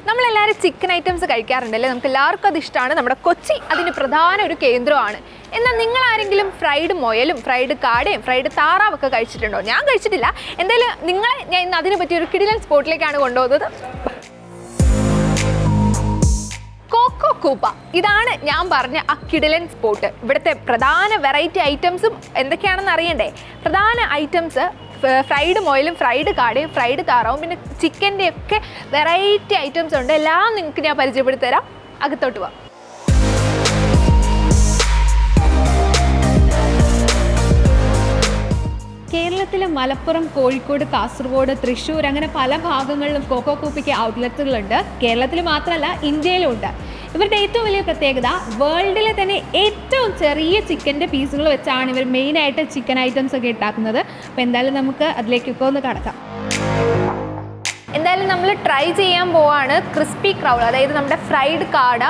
നമ്മളെല്ലാവരും chicken items കഴിക്കാറുണ്ടല്ലേ, നമുക്ക് എല്ലാവർക്കും അത് ഇഷ്ടമാണ്. നമ്മുടെ കൊച്ചി അതിന് പ്രധാന ഒരു കേന്ദ്രമാണ്. എന്നാൽ നിങ്ങൾ ആരെങ്കിലും ഫ്രൈഡ് മുയലും ഫ്രൈഡ് കാടയും ഫ്രൈഡ് താറാവൊക്കെ കഴിച്ചിട്ടുണ്ടോ? ഞാൻ കഴിച്ചിട്ടില്ല. എന്തായാലും നിങ്ങളെ ഞാൻ ഇന്ന് അതിനെ പറ്റിയ ഒരു കിടിലൻ സ്പോട്ടിലേക്കാണ് കൊണ്ടുപോകുന്നത്. കോക്കോ കൂപ്പ, ഇതാണ് ഞാൻ പറഞ്ഞ ആ കിടിലൻ സ്പോട്ട്. ഇവിടുത്തെ പ്രധാന വെറൈറ്റി ഐറ്റംസും എന്തൊക്കെയാണെന്ന് അറിയണ്ടേ? പ്രധാന ഐറ്റംസ് ഫ്രൈഡ് മുയലും ഫ്രൈഡ് കാടയും ഫ്രൈഡ് താറാവും പിന്നെ ചിക്കൻ്റെ ഒക്കെ വെറൈറ്റി ഐറ്റംസ് ഉണ്ട്. എല്ലാം നിങ്ങൾക്ക് ഞാൻ പരിചയപ്പെടുത്തി തരാം. അകത്തോട്ട് പോവാം. കേരളത്തിലെ മലപ്പുറം, കോഴിക്കോട്, കാസർഗോഡ്, തൃശ്ശൂർ അങ്ങനെ പല ഭാഗങ്ങളിലും കോക്കോ കൂപ്പയ്ക്ക് ഔട്ട്ലെറ്റുകളുണ്ട്. കേരളത്തിൽ മാത്രമല്ല, ഇന്ത്യയിലും ഉണ്ട്. ഇവരുടെ ഏറ്റവും വലിയ പ്രത്യേകത വേൾഡിലെ തന്നെ ഏറ്റവും ചെറിയ ചിക്കൻ്റെ പീസുകൾ വെച്ചാണ് ഇവർ മെയിനായിട്ട് ചിക്കൻ ഐറ്റംസ് ഒക്കെ ഉണ്ടാക്കുന്നത്. അപ്പോൾ എന്തായാലും നമുക്ക് അതിലേക്കൊക്കെ ഒന്ന് കടക്കാം. എന്തായാലും നമ്മൾ ട്രൈ ചെയ്യാൻ പോവാണ് ക്രിസ്പി ക്രൗൾ, അതായത് നമ്മുടെ ഫ്രൈഡ് കാട,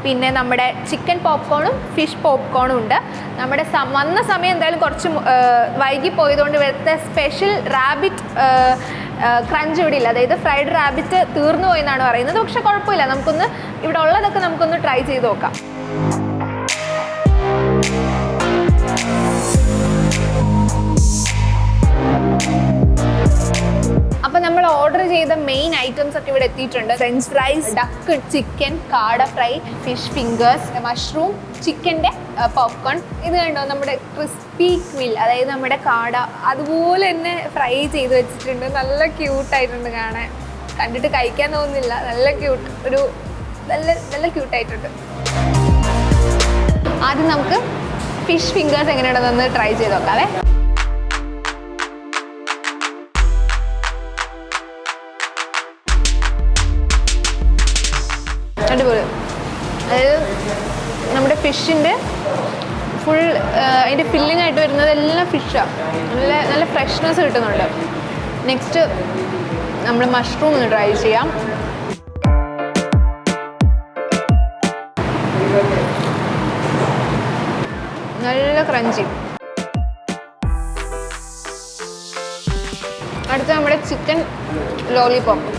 പിന്നെ നമ്മുടെ ചിക്കൻ പോപ്കോണും ഫിഷ് പോപ്കോണും ഉണ്ട്. നമ്മുടെ വന്ന സമയം എന്തായാലും കുറച്ച് വൈകിപ്പോയതുകൊണ്ട് ഇവിടുത്തെ സ്പെഷ്യൽ റാബിറ്റ് ക്രഞ്ച് ഇവിടെ ഇല്ല. അതായത് ഫ്രൈഡ് റാബിറ്റ് തീർന്നു പോയെന്നാണ് പറയുന്നത്. പക്ഷെ കുഴപ്പമില്ല, നമുക്കൊന്ന് ഇവിടെ ഉള്ളതൊക്കെ നമുക്കൊന്ന് ട്രൈ ചെയ്ത് നോക്കാം. അപ്പോൾ നമ്മൾ ഓർഡർ ചെയ്ത മെയിൻ ഐറ്റംസ് ഒക്കെ ഇവിടെ എത്തിയിട്ടുണ്ട്. ഫ്രഞ്ച് ഫ്രൈസ്, ഡക്ക്, ചിക്കൻ, കാട ഫ്രൈ, ഫിഷ് ഫിംഗേഴ്സ്, മഷ്റൂം, ചിക്കൻ്റെ പോപ്കോൺ. ഇത് കണ്ടോ, നമ്മുടെ ക്രിസ്പി ക്വിൽ, അതായത് നമ്മുടെ കാട അതുപോലെ തന്നെ ഫ്രൈ ചെയ്ത് വെച്ചിട്ടുണ്ട്. നല്ല ക്യൂട്ടായിട്ടുണ്ട് കാണാൻ, കണ്ടിട്ട് കഴിക്കാൻ തോന്നുന്നില്ല. നല്ല ക്യൂട്ട്, ഒരു നല്ല ക്യൂട്ടായിട്ടുണ്ട്. ആദ്യം നമുക്ക് ഫിഷ് ഫിംഗേഴ്സ് എങ്ങനെയുണ്ടെന്ന് ട്രൈ ചെയ്ത് നോക്കാവേ. അടിപൊളി. അതായത് നമ്മുടെ ഫിഷിൻ്റെ ഫുൾ അതിൻ്റെ ഫില്ലിംഗ് ആയിട്ട് വരുന്നത് എല്ലാം ഫിഷാണ്. നല്ല ഫ്രഷ്നെസ് കിട്ടുന്നുണ്ട്. നെക്സ്റ്റ് നമ്മൾ മഷ്റൂം ഒന്ന് ട്രൈ ചെയ്യാം. നല്ല ക്രഞ്ചി. അടുത്ത നമ്മുടെ ചിക്കൻ ലോലിപോപ്പ്.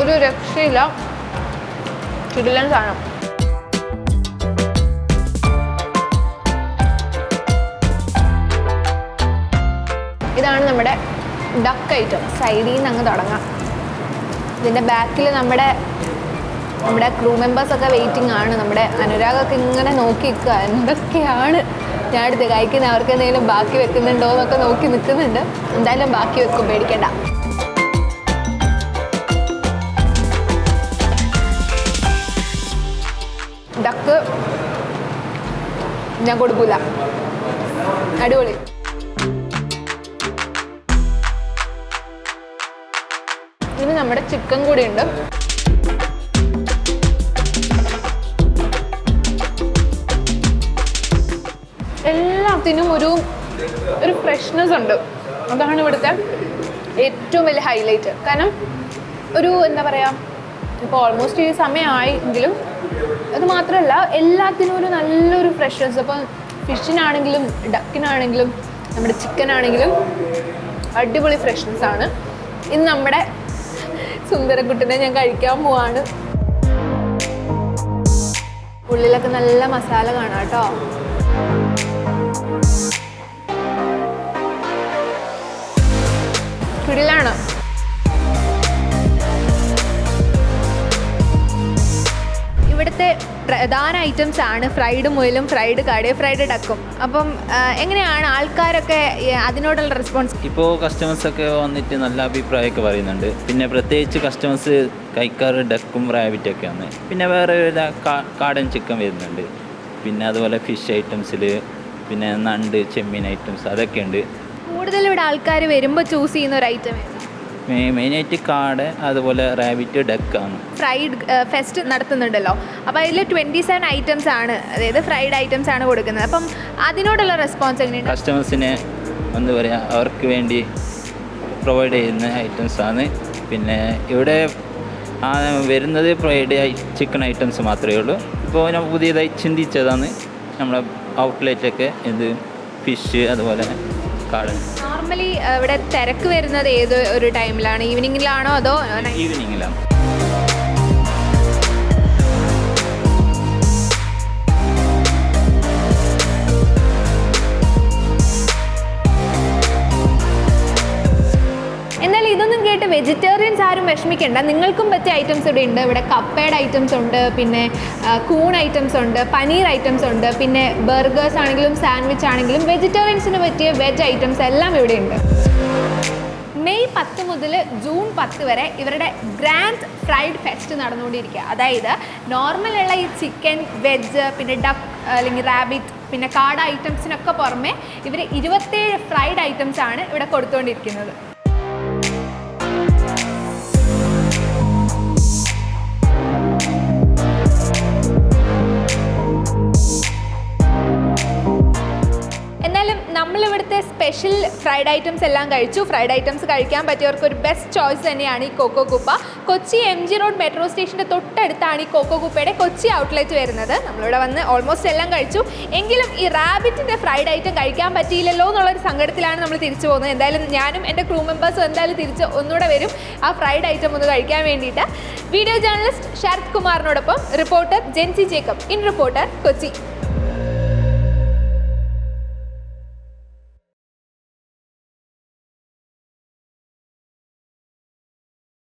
ഒരു രക്ഷയില്ല, കിടിലൻ സാധനം. ഇതാണ് നമ്മുടെ ഡക്ക് ഐറ്റം. സൈഡിൽ നിന്ന് അങ്ങ് തുടങ്ങാം. ഇതിൻ്റെ ബാക്കിൽ നമ്മുടെ ക്രൂ മെമ്പേഴ്സൊക്കെ വെയിറ്റിംഗ് ആണ്. നമ്മുടെ അനുരാഗൊക്കെ ഇങ്ങനെ നോക്കി നിൽക്കുക, എന്തൊക്കെയാണ് ഞാൻ അടുത്ത് കഴിക്കുന്നത്, അവർക്ക് എന്തെങ്കിലും ബാക്കി വെക്കുന്നുണ്ടോ എന്നൊക്കെ നോക്കി നിൽക്കുന്നുണ്ട്. എന്തായാലും ബാക്കി വെക്കും, പേടിക്കണ്ട. ഡക്ക് ഞാൻ കൊടുക്കൂല, അടിപൊളി. ഇനി നമ്മുടെ ചിക്കൻ കൂടി ഉണ്ട്. എല്ലാത്തിനും ഒരു ഫ്രഷ്നെസ് ഉണ്ട്. അതാണ് ഇവിടുത്തെ ഏറ്റവും വലിയ ഹൈലൈറ്റ്. കാരണം ഒരു എന്താ പറയുക, ഇപ്പോൾ ഓൾമോസ്റ്റ് ഈ സമയമായെങ്കിലും അത് മാത്രമല്ല എല്ലാത്തിനും ഒരു നല്ലൊരു ഫ്രഷ്നെസ്. അപ്പം ഫിഷിനാണെങ്കിലും ഡക്കിനാണെങ്കിലും നമ്മുടെ ചിക്കനാണെങ്കിലും അടിപൊളി ഫ്രഷ്നെസ് ആണ്. ഇന്ന് നമ്മുടെ സുന്ദരക്കുട്ടനെ ഞാൻ കഴിക്കാൻ പോവാണ്. ഉള്ളിലൊക്കെ നല്ല മസാല കാണാം കേട്ടോ. കിടിലാണ്. ഇവിടുത്തെ പ്രധാന ഐറ്റംസ് ആണ് ഫ്രൈഡ് മുയലും ഫ്രൈഡ് കാടയും ഫ്രൈഡ് ഡക്കും. അപ്പം എങ്ങനെയാണ് ആൾക്കാരൊക്കെ അതിനോടുള്ള റെസ്പോൺസ്? ഇപ്പോൾ കസ്റ്റമേഴ്സൊക്കെ വന്നിട്ട് നല്ല അഭിപ്രായമൊക്കെ പറയുന്നുണ്ട്. പിന്നെ പ്രത്യേകിച്ച് കസ്റ്റമേഴ്സ് കഴിക്കാറ് ഡക്കും റാബിറ്റൊക്കെയാണ്. പിന്നെ വേറെ കാടൻ ചിക്കൻ വരുന്നുണ്ട്. പിന്നെ അതുപോലെ ഫിഷ് ഐറ്റംസിൽ പിന്നെ നണ്ട്, ചെമ്മീൻ ഐറ്റംസ് അതൊക്കെ ഉണ്ട്. കൂടുതൽ ഇവിടെ ആൾക്കാർ വരുമ്പോൾ ചൂസ് ചെയ്യുന്ന ഒരു ഐറ്റം മെയിനായിട്ട് കാട, അതുപോലെ റാബിറ്റ്, ഡക്കാണ്. ഫ്രൈഡ് ഫെസ്റ്റ് നടത്തുന്നുണ്ടല്ലോ, അപ്പോൾ അതിൽ 27 ഐറ്റംസ് ആണ്, അതായത് ഫ്രൈഡ് ഐറ്റംസ് ആണ് കൊടുക്കുന്നത്. അപ്പം അതിനോടുള്ള റെസ്പോൺസ് എങ്ങനെയാണ്? കസ്റ്റമേഴ്സിനെ എന്താ പറയുക, അവർക്ക് വേണ്ടി പ്രൊവൈഡ് ചെയ്യുന്ന ഐറ്റംസാണ്. പിന്നെ ഇവിടെ വരുന്നത് ഫ്രൈഡ് ചിക്കൻ ഐറ്റംസ് മാത്രമേ ഉള്ളൂ. ഇപ്പോൾ ഞാൻ പുതിയതായി ചിന്തിച്ചതാണ് നമ്മളെ ഔട്ട്ലെറ്റൊക്കെ ഇത് ഫിഷ് അതുപോലെ കാടൻ. നോർമലി ഇവിടെ തിരക്ക് വരുന്നത് ഏത് ഒരു ടൈമിലാണ്? ഈവനിങ്ങിലാണോ അതോ ഈവനിങ്ങിലാണ്. എന്നാൽ ഇതൊന്നും കേട്ട് വെജിറ്റേറിയൻസ് ആരും വിഷമിക്കേണ്ട. നിങ്ങൾക്കും പറ്റിയ ഐറ്റംസ് ഇവിടെ ഉണ്ട്. ഇവിടെ കപ്പയുടെ ഐറ്റംസ് ഉണ്ട്, പിന്നെ കൂൺ ഐറ്റംസ് ഉണ്ട്, പനീർ ഐറ്റംസ് ഉണ്ട്, പിന്നെ ബർഗേഴ്സ് ആണെങ്കിലും സാൻഡ്വിച്ച് ആണെങ്കിലും വെജിറ്റേറിയൻസിന് പറ്റിയ വെജ് ഐറ്റംസ് എല്ലാം ഇവിടെ ഉണ്ട്. മെയ് 10 മുതൽ ജൂൺ 10 വരെ ഇവരുടെ ഗ്രാൻഡ് ഫ്രൈഡ് ഫെസ്റ്റ് നടന്നുകൊണ്ടിരിക്കുക. അതായത് നോർമലുള്ള ഈ ചിക്കൻ, വെജ്, പിന്നെ ഡക്ക് അല്ലെങ്കിൽ റാബിറ്റ്, പിന്നെ കാട ഐറ്റംസിനൊക്കെ പുറമെ ഇവർ 27 ഫ്രൈഡ് ഐറ്റംസ് ആണ് ഇവിടെ കൊടുത്തുകൊണ്ടിരിക്കുന്നത്. എന്നാലും നമ്മളിവിടുത്തെ സ്പെഷ്യൽ ഫ്രൈഡ് ഐറ്റംസ് എല്ലാം കഴിച്ചു. ഫ്രൈഡ് ഐറ്റംസ് കഴിക്കാൻ പറ്റിയവർക്ക് ഒരു ബെസ്റ്റ് ചോയ്സ് തന്നെയാണ് ഈ കൊക്കോ കുപ്പ. കൊച്ചി MG റോഡ് മെട്രോ സ്റ്റേഷൻ്റെ തൊട്ടടുത്താണ് ഈ കൊക്കോ കുപ്പയുടെ കൊച്ചി ഔട്ട്ലെറ്റ് വരുന്നത്. നമ്മളിവിടെ വന്ന് ഓൾമോസ്റ്റ് എല്ലാം കഴിച്ചു. എങ്കിലും ഈ റാബിറ്റിൻ്റെ ഫ്രൈഡ് ഐറ്റം കഴിക്കാൻ പറ്റിയില്ലല്ലോ എന്നുള്ളൊരു സങ്കടത്തിലാണ് നമ്മൾ തിരിച്ചു പോകുന്നത്. എന്തായാലും ഞാനും എൻ്റെ ക്രൂ മെമ്പേഴ്സും എന്തായാലും തിരിച്ച് ഒന്നുകൂടെ വരും ആ ഫ്രൈഡ് ഐറ്റം ഒന്ന് കഴിക്കാൻ വേണ്ടിയിട്ട്. വീഡിയോ ജേർണലിസ്റ്റ് ശരത് കുമാറിനോടൊപ്പം reporter Jency Jacob, in reporter, Kochi.